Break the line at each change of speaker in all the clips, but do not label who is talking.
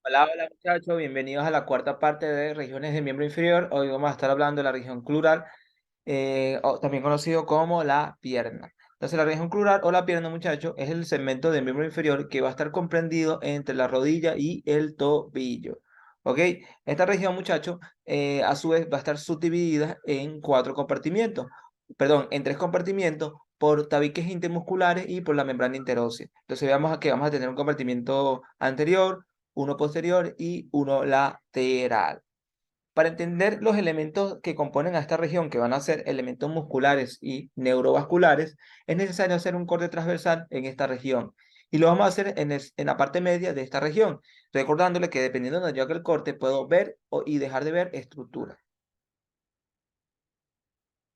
Hola, hola muchachos, bienvenidos a la cuarta parte de regiones del miembro inferior. Hoy vamos a estar hablando de la región crural, o también conocido como la pierna. Entonces, la región crural o la pierna, muchachos, es el segmento del miembro inferior que va a estar comprendido entre la rodilla y el tobillo. ¿Ok? Esta región, muchachos, a su vez va a estar subdividida en cuatro compartimientos, perdón, en tres compartimientos por tabiques intermusculares y por la membrana interósea. Entonces, veamos que vamos a tener un compartimiento anterior, uno posterior y uno lateral. Para entender los elementos que componen a esta región, que van a ser elementos musculares y neurovasculares, es necesario hacer un corte transversal en esta región. Y lo vamos a hacer en la parte media de esta región, recordándole que dependiendo de donde yo haga el corte, puedo ver y dejar de ver estructuras.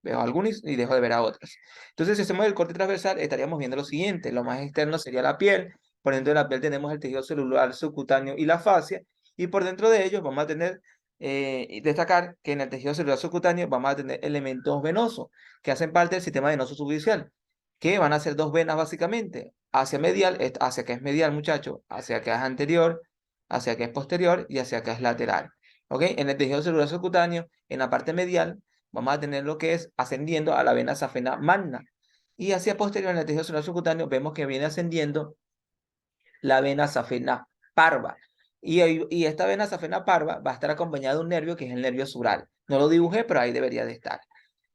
Veo algunas y dejo de ver a otras. Entonces, si hacemos el corte transversal, estaríamos viendo lo siguiente. Lo más externo sería la piel. Por dentro de la piel tenemos el tejido celular subcutáneo y la fascia. Y por dentro de ellos vamos a tener, y destacar que en el tejido celular subcutáneo vamos a tener elementos venosos que hacen parte del sistema venoso subficial, que van a ser dos venas básicamente. Hacia medial, hacia que es medial, muchacho, hacia que es anterior, hacia que es posterior y hacia que es lateral. ¿Ok? En el tejido celular subcutáneo, en la parte medial, vamos a tener lo que es ascendiendo a la vena safena magna. Y hacia posterior en el tejido celular subcutáneo vemos que viene ascendiendo la vena safena parva. Y esta vena safena parva va a estar acompañada de un nervio que es el nervio sural. No lo dibujé, pero ahí debería de estar.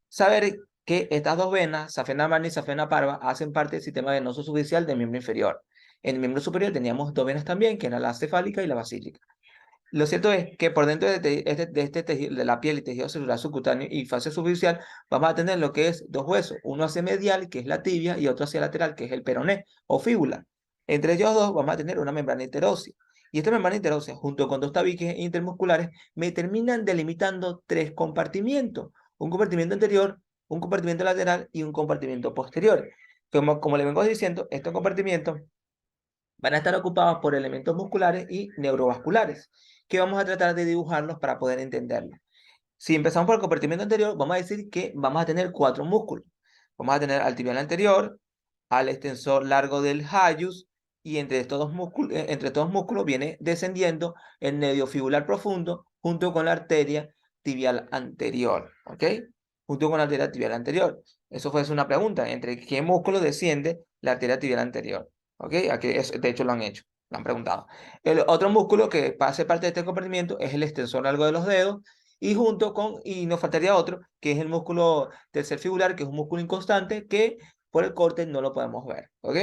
Saber que estas dos venas, safena magna y safena parva, hacen parte del sistema venoso superficial del miembro inferior. En el miembro superior teníamos dos venas también, que eran la cefálica y la basílica. Lo cierto es que por dentro de este tejido, de la piel y tejido celular subcutáneo y fase superficial, vamos a tener lo que es dos huesos, uno hacia medial, que es la tibia, y otro hacia lateral, que es el peroné o fíbula. Entre ellos dos vamos a tener una membrana interósea. Y esta membrana interósea, junto con dos tabiques intermusculares, me terminan delimitando tres compartimientos. Un compartimiento anterior, un compartimiento lateral y un compartimiento posterior. Como le vengo diciendo, estos compartimientos van a estar ocupados por elementos musculares y neurovasculares, que vamos a tratar de dibujarlos para poder entenderlos. Si empezamos por el compartimiento anterior, vamos a decir que vamos a tener cuatro músculos. Vamos a tener al tibial anterior, al extensor largo del halus, y entre estos músculos viene descendiendo el nervio fibular profundo junto con la arteria tibial anterior, ¿ok? Junto con la arteria tibial anterior. Eso fue una pregunta, ¿entre qué músculo desciende la arteria tibial anterior? ¿Ok? Aquí de hecho lo han hecho, lo han preguntado. El otro músculo que hace parte de este compartimiento es el extensor largo de los dedos, y nos faltaría otro, que es el músculo tercer fibular, que es un músculo inconstante que por el corte no lo podemos ver, ¿ok?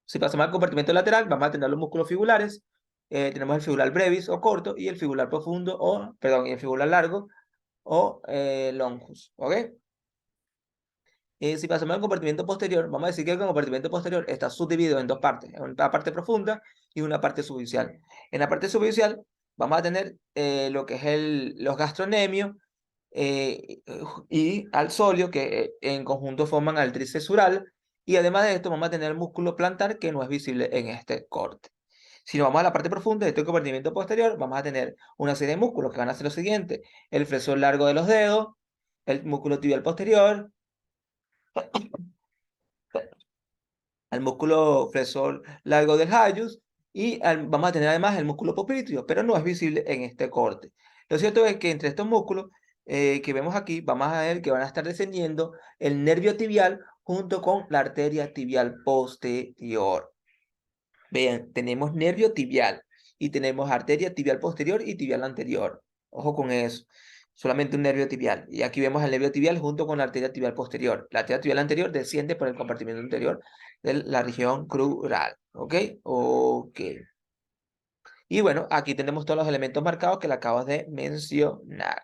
Si pasamos al compartimento lateral, vamos a tener los músculos fibulares. Tenemos el fibular brevis o corto y el fibular profundo y el fibular largo o longus, ¿ok? Si pasamos al compartimento posterior, vamos a decir que el compartimento posterior está subdividido en dos partes, una parte profunda y una parte superficial. En la parte superficial vamos a tener lo que es los gastronemios, eh, y al solio, que en conjunto forman al tríceps sural, y además de esto vamos a tener el músculo plantar que no es visible en este corte. Si nos vamos a la parte profunda de este compartimento posterior, vamos a tener una serie de músculos que van a ser lo siguiente: el flexor largo de los dedos, el músculo tibial posterior, al músculo flexor largo del halus, y vamos a tener además el músculo popliteo, pero no es visible en este corte. Lo cierto es que entre estos músculos que vemos aquí, vamos a ver que van a estar descendiendo el nervio tibial junto con la arteria tibial posterior. Vean, tenemos nervio tibial y tenemos arteria tibial posterior y tibial anterior. Ojo con eso. Solamente un nervio tibial. Y aquí vemos el nervio tibial junto con la arteria tibial posterior. La arteria tibial anterior desciende por el compartimiento anterior de la región crural. ¿Ok? Ok. Y bueno, aquí tenemos todos los elementos marcados que le acabas de mencionar.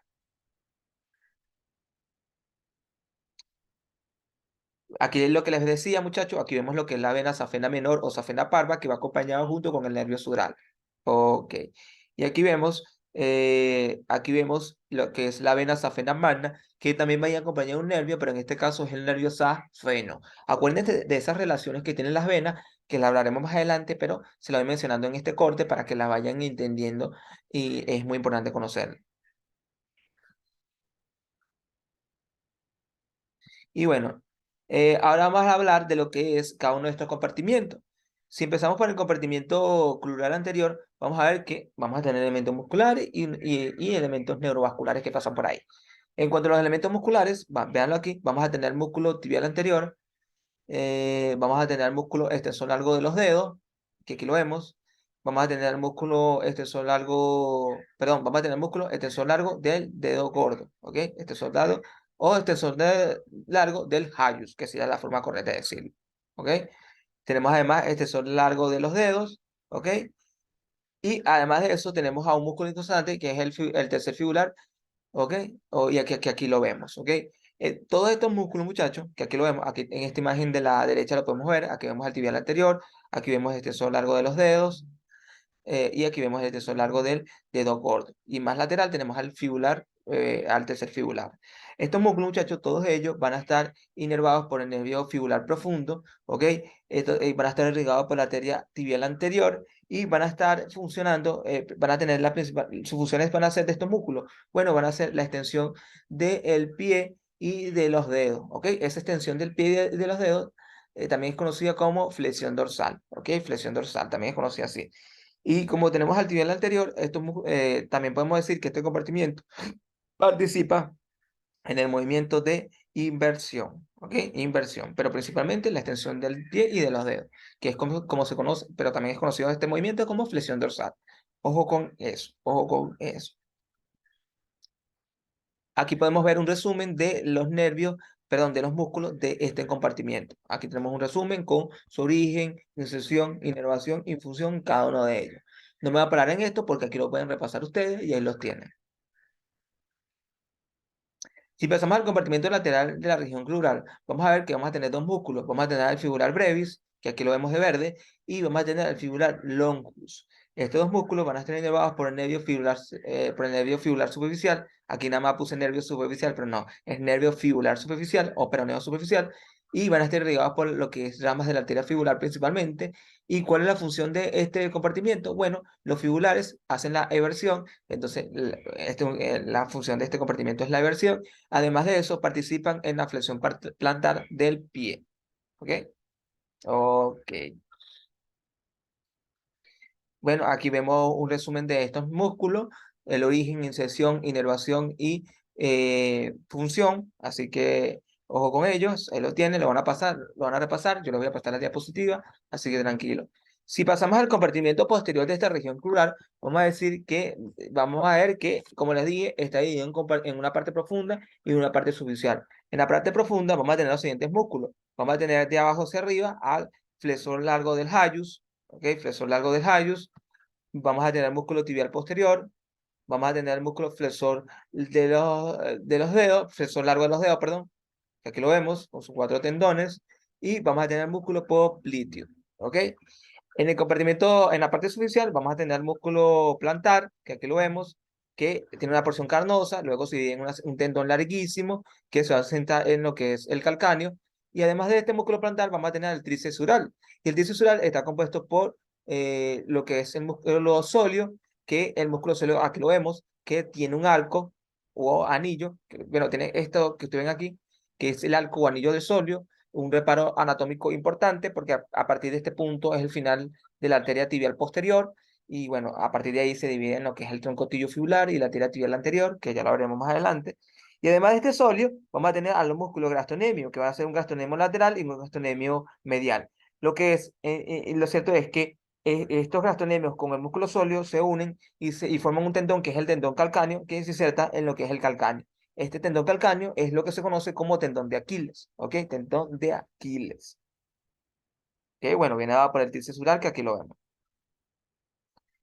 Aquí es lo que les decía, muchachos. Aquí vemos lo que es la vena safena menor o safena parva, que va acompañado junto con el nervio sural. Ok. Y aquí vemos lo que es la vena safena magna, que también va a ir acompañado de un nervio, pero en este caso es el nervio safeno. Acuérdense de esas relaciones que tienen las venas, que la hablaremos más adelante, pero se la voy mencionando en este corte para que la vayan entendiendo, y es muy importante conocerla. Y bueno, ahora vamos a hablar de lo que es cada uno de estos compartimientos. Si empezamos por el compartimiento crural anterior, vamos a ver que vamos a tener elementos musculares y elementos neurovasculares que pasan por ahí. En cuanto a los elementos musculares, véanlo aquí, vamos a tener músculo tibial anterior, vamos a tener músculo extensor largo de los dedos, que aquí lo vemos. Vamos a tener músculo extensor largo, perdón, vamos a tener músculo extensor largo del dedo gordo, ¿ok? Extensor largo o largo del halus, que sería la forma correcta de decirlo, ¿ok? Tenemos además extensor largo de los dedos, ¿ok? Y además de eso tenemos a un músculo inconstante que es el tercer fibular, ¿ok? Y aquí lo vemos, ¿ok? Todos estos músculos, muchachos, que aquí lo vemos, aquí en esta imagen de la derecha lo podemos ver, aquí vemos el tibial anterior, aquí vemos el extensor largo de los dedos, y aquí vemos el extensor largo del dedo gordo. Y más lateral tenemos al fibular, al tercer fibular. Estos músculos, muchachos, todos ellos van a estar inervados por el nervio fibular profundo, ¿ok? Van a estar irrigados por la arteria tibial anterior y van a estar funcionando, van a tener sus funciones van a ser de estos músculos. Bueno, van a ser la extensión del pie y de los dedos, ¿ok? Esa extensión del pie y de los dedos también es conocida como flexión dorsal, ¿ok? Flexión dorsal también es conocida así. Y como tenemos al nivel anterior, también podemos decir que este compartimiento participa en el movimiento de inversión, ¿ok? Inversión, pero principalmente la extensión del pie y de los dedos, que es como se conoce, pero también es conocido este movimiento como flexión dorsal. Ojo con eso, ojo con eso. Aquí podemos ver un resumen de los nervios, perdón, de los músculos de este compartimiento. Aquí tenemos un resumen con su origen, inserción, inervación y función, cada uno de ellos. No me voy a parar en esto porque aquí lo pueden repasar ustedes y ahí los tienen. Si pasamos al compartimiento lateral de la región crural, vamos a ver que vamos a tener dos músculos. Vamos a tener el fibular brevis, que aquí lo vemos de verde, y vamos a tener el fibular longus. Estos dos músculos van a estar inervados por el nervio fibular superficial. Aquí nada más puse nervio superficial, pero no, es nervio fibular superficial o peroneo superficial. Y van a estar irrigados por lo que es ramas de la arteria fibular principalmente. ¿Y cuál es la función de este compartimiento? Bueno, los fibulares hacen la eversión, entonces la función de este compartimiento es la eversión. Además de eso, participan en la flexión plantar del pie. ¿Ok? Ok. Bueno, aquí vemos un resumen de estos músculos, el origen, inserción, inervación y función. Así que ojo con ellos, ahí lo tienen, lo van a pasar, lo van a repasar. Yo les voy a pasar la diapositiva, así que tranquilo. Si pasamos al compartimiento posterior de esta región crural, vamos a ver que, como les dije, está dividido en una parte profunda y una parte superficial. En la parte profunda vamos a tener los siguientes músculos. Vamos a tener de abajo hacia arriba al flexor largo del halus, ¿ok? Flexor largo del halus. Vamos a tener el músculo tibial posterior, vamos a tener el músculo flexor de los dedos, flexor largo de los dedos, perdón, que aquí lo vemos con sus cuatro tendones, y vamos a tener el músculo popliteo, ¿ok? En el compartimento, en la parte superficial, vamos a tener el músculo plantar, que aquí lo vemos, que tiene una porción carnosa, luego se divide en un tendón larguísimo, que se va a sentar en lo que es el calcáneo, y además de este músculo plantar, vamos a tener el tríceps sural, y el tríceps sural está compuesto por lo que es el músculo sóleo, que el músculo sóleo, aquí lo vemos, que tiene un arco o anillo, bueno, tiene esto que ustedes ven aquí, que es el arco o anillo de sóleo, un reparo anatómico importante porque a partir de este punto es el final de la arteria tibial posterior y bueno, a partir de ahí se divide en lo que es el troncotillo fibular y la arteria tibial anterior, que ya lo veremos más adelante. Y además de este sóleo, vamos a tener a los músculos gastrocnemio, que va a ser un gastrocnemio lateral y un gastrocnemio medial. Lo cierto es que estos gastrocnemios con el músculo sóleo se unen y forman un tendón que es el tendón calcáneo, que se inserta en lo que es el calcáneo. Este tendón calcáneo es lo que se conoce como tendón de Aquiles, ¿ok? Tendón de Aquiles. Que bueno, viene dado por el tríceps sural, que aquí lo vemos.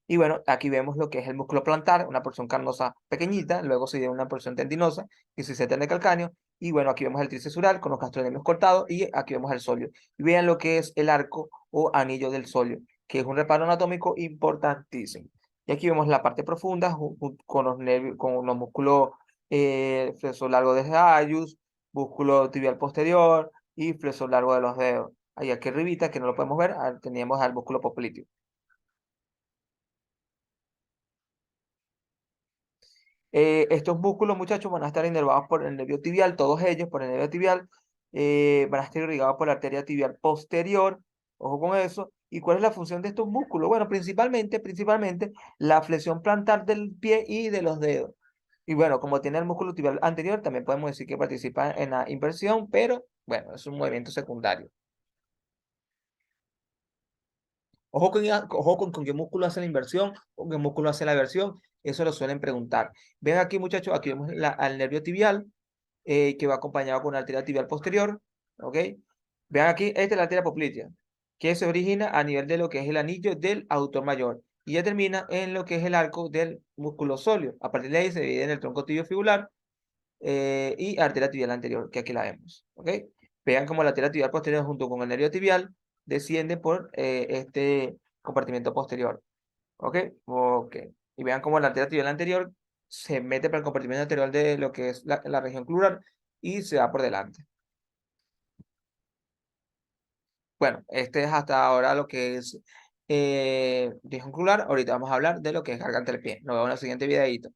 Y bueno, aquí vemos lo que es el músculo plantar, una porción carnosa pequeñita, luego sigue una porción tendinosa que se inserta en el calcáneo. Y bueno, aquí vemos el tríceps sural con los gastrocnemios cortados y aquí vemos el sóleo. Y vean lo que es el arco o anillo del sóleo, que es un reparo anatómico importantísimo. Y aquí vemos la parte profunda con los nervios, con los músculos flexor largo de Hayus, músculo tibial posterior y flexor largo de los dedos. Ahí aquí arribita, que no lo podemos ver, teníamos al músculo popliteo. Estos músculos, muchachos, van a estar inervados por el nervio tibial, todos ellos por el nervio tibial, van a estar irrigados por la arteria tibial posterior, ojo con eso, ¿Y cuál es la función de estos músculos? Bueno, principalmente la flexión plantar del pie y de los dedos. Y bueno, como tiene el músculo tibial anterior, también podemos decir que participa en la inversión, pero bueno, es un movimiento secundario. Ojo con qué músculo hace la inversión, con qué músculo hace la eversión. Eso lo suelen preguntar. Ven aquí, muchachos, aquí vemos al nervio tibial, que va acompañado con una arteria tibial posterior. ¿Ok? Vean aquí, esta es la arteria poplitea, que se origina a nivel de lo que es el anillo del aductor mayor y ya termina en lo que es el arco del músculo sóleo. A partir de ahí se divide en el tronco tibiofibular y arteria tibial anterior, que aquí la vemos. ¿Ok? Vean cómo la arteria tibial posterior junto con el nervio tibial desciende por este compartimento posterior. ¿Ok? Ok. Y vean cómo la arteria tibial anterior se mete por el compartimento anterior de lo que es la región clurar y se va por delante. Bueno, este es hasta ahora lo que es región clurar. Ahorita vamos a hablar de lo que es garganta del pie. Nos vemos en el siguiente videito.